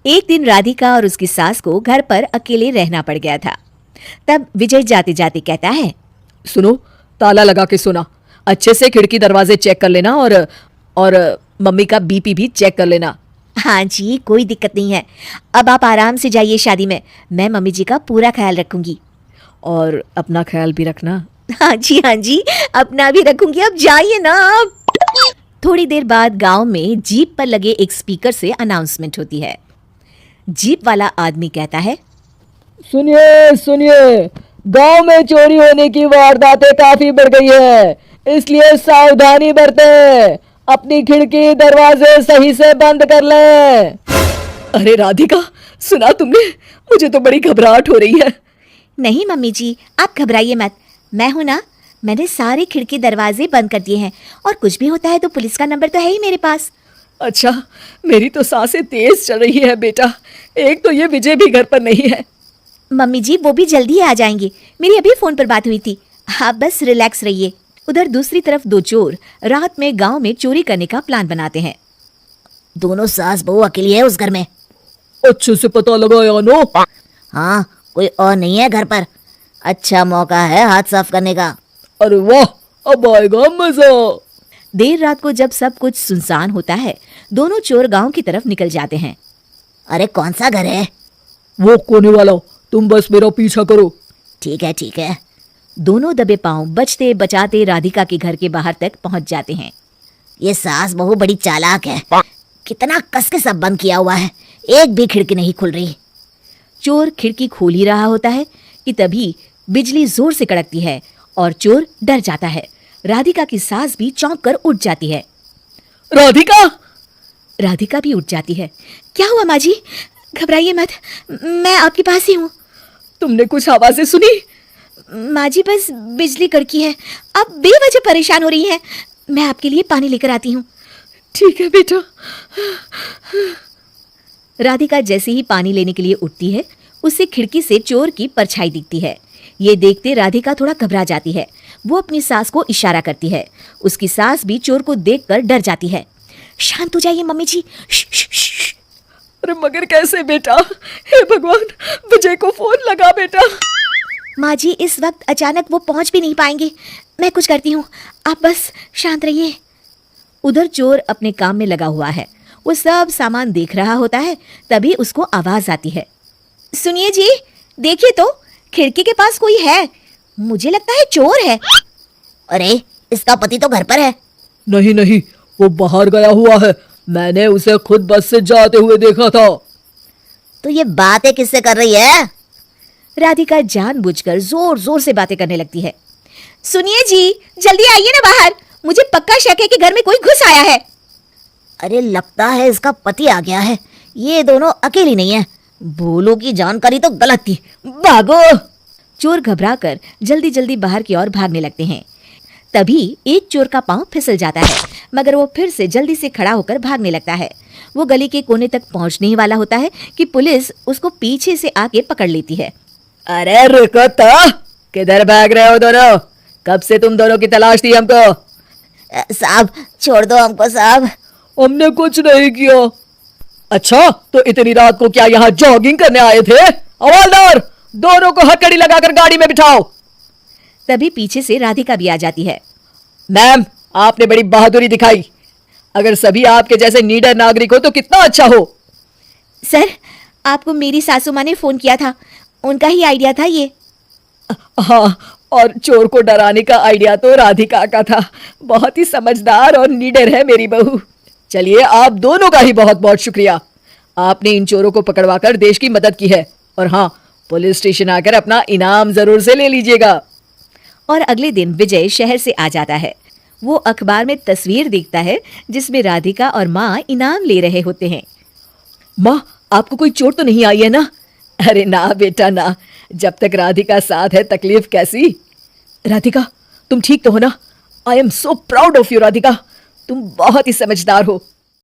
एक दिन राधिका और उसकी सास को घर पर अकेले रहना पड़ गया था। तब विजय जाते जाते कहता है, सुनो, ताला लगा के सोना, अच्छे से खिड़की दरवाजे चेक कर लेना और मम्मी का बीपी भी चेक कर लेना। हाँ जी, कोई दिक्कत नहीं है। अब आप आराम से जाइए शादी में, मैं मम्मी जी का पूरा ख्याल रखूंगी। और अपना ख्याल भी रखना। हाँ जी, अपना भी रखूंगी। अब जाइए ना आप। थोड़ी देर बाद गांव में जीप पर लगे एक स्पीकर से अनाउंसमेंट होती है। जीप वाला आदमी कहता है, सुनिए सुनिए, गांव में चोरी होने की वारदातें काफी बढ़ गई है, इसलिए सावधानी बरतें, अपनी खिड़की दरवाजे सही से बंद कर लें। अरे राधिका, सुना तुमने? मुझे तो बड़ी घबराहट हो रही है। नहीं मम्मी जी, आप घबराइए मत, मैं हूं ना। मैंने सारे खिड़की दरवाजे बंद कर दिए हैं और कुछ भी होता है तो पुलिस का नंबर तो है ही मेरे पास। अच्छा, मेरी तो सांसें तेज चल रही है बेटा। एक तो ये विजय भी घर पर नहीं है। मम्मी जी, वो भी जल्दी आ जाएंगे, मेरी अभी फोन पर बात हुई थी। आप बस रिलैक्स रहिए। उधर दूसरी तरफ दो चोर रात में गांव में चोरी करने का प्लान बनाते हैं। दोनों सास बहू अकेली है उस घर में। अच्छे से पता लगाया नो? हाँ, कोई और नहीं है घर पर। अच्छा मौका है हाथ साफ करने का। अरे वाह, अब आएगा मजा। देर रात को जब सब कुछ सुनसान होता है, दोनों चोर गांव की तरफ निकल जाते हैं। अरे कौन सा घर है? वो कोने वाला, तुम बस मेरा पीछा करो। ठीक है। दोनों दबे पांव बचते बचाते राधिका के घर के बाहर तक पहुंच जाते हैं। ये सास बहू बड़ी चालाक है, कितना कस के सब बंद किया हुआ है, एक भी खिड़की नहीं खुल रही। चोर खिड़की खोल ही रहा होता है कि तभी बिजली जोर से कड़कती है और चोर डर जाता है। राधिका की सास भी चौंक कर उठ जाती है। राधिका भी उठ जाती है। क्या हुआ माँ जी? घबराइए मत, मैं आपके पास ही हूँ। तुमने कुछ आवाजें सुनी? माँ जी, बस बिजली कड़की है, आप बेवजह परेशान हो रही हैं। मैं आपके लिए पानी लेकर आती हूँ। ठीक है बेटा। राधिका जैसे ही पानी लेने के लिए उठती है, उसे खिड़की से चोर की परछाई दिखती है। ये देखते राधिका थोड़ा घबरा जाती है। वो अपनी सास को इशारा करती है। उसकी सास भी चोर को देखकर डर जाती है। शांत हो जाइए मम्मी जी। श्श। अरे मगर कैसे बेटा? हे भगवान, विजय को फोन लगा बेटा। माँ जी, इस वक्त अचानक वो पहुंच भी नहीं पाएंगे। मैं कुछ करती हूँ, आप बस शांत रहिए। उधर चोर अपने काम में लगा हुआ है। वो सब सामान देख रहा होता है। तभी उसको आवाज आती है, सुनिए जी, देखिए तो खिड़की के पास कोई है। मुझे लगता है चोर है। अरे इसका पति तो घर पर है। नहीं, वो बाहर गया हुआ है, मैंने उसे खुद बस से जाते हुए देखा था। तो ये बातें किससे कर रही है? राधिका जानबूझकर जोर जोर से बातें करने लगती है। सुनिए जी, जल्दी आइए ना बाहर, मुझे पक्का शक है कि घर में कोई घुस आया है। अरे लगता है इसका पति आ गया है, ये दोनों अकेली नहीं है। भोलू की जानकारी तो गलत थी, भागो। चोर घबराकर जल्दी जल्दी बाहर की ओर भागने लगते हैं। तभी एक चोर का पांव फिसल जाता है, मगर वो फिर से जल्दी से खड़ा होकर भागने लगता है। वो गली के कोने तक पहुंचने ही वाला होता है कि पुलिस उसको पीछे से आके पकड़ लेती है। अरे रुको तो, किधर भाग रहे हो दोनों? कब से तुम दोनों की तलाश थी हमको? साहब छोड़ दो हमको साहब। हमने कुछ नहीं किया। अच्छा, तो इतनी रात को क्या यहाँ जॉगिंग करने आए थे? हवलदार, दोनों को हथकड़ी लगाकर गाड़ी में बिठाओ। तभी पीछे से राधिका भी आ जाती है। मैम, आपने बड़ी बहादुरी दिखाई। अगर सभी आपके जैसे नीडर नागरिक हो तो कितना अच्छा हो। सर, आपको मेरी सासू माँ ने फोन किया था, उनका ही आइडिया था ये। हाँ, और चोर को डराने का आइडिया तो राधिका का था। बहुत ही समझदार और नीडर है मेरी बहू। चलिए, आप दोनों का ही बहुत बहुत शुक्रिया। आपने इन चोरों को पकड़वाकर देश की मदद की है। और हाँ, पुलिस स्टेशन आकर अपना इनाम जरूर से ले लीजिएगा। और अगले दिन विजय शहर से आ जाता है। वो अखबार में तस्वीर देखता है जिसमें राधिका और माँ इनाम ले रहे होते हैं। माँ, आपको कोई चोट तो नहीं आई है ना? अरे ना बेटा ना, जब तक राधिका साथ है तकलीफ कैसी। राधिका, तुम ठीक तो हो ना? I am so proud of you Radhika, तुम बहुत ही समझदार हो।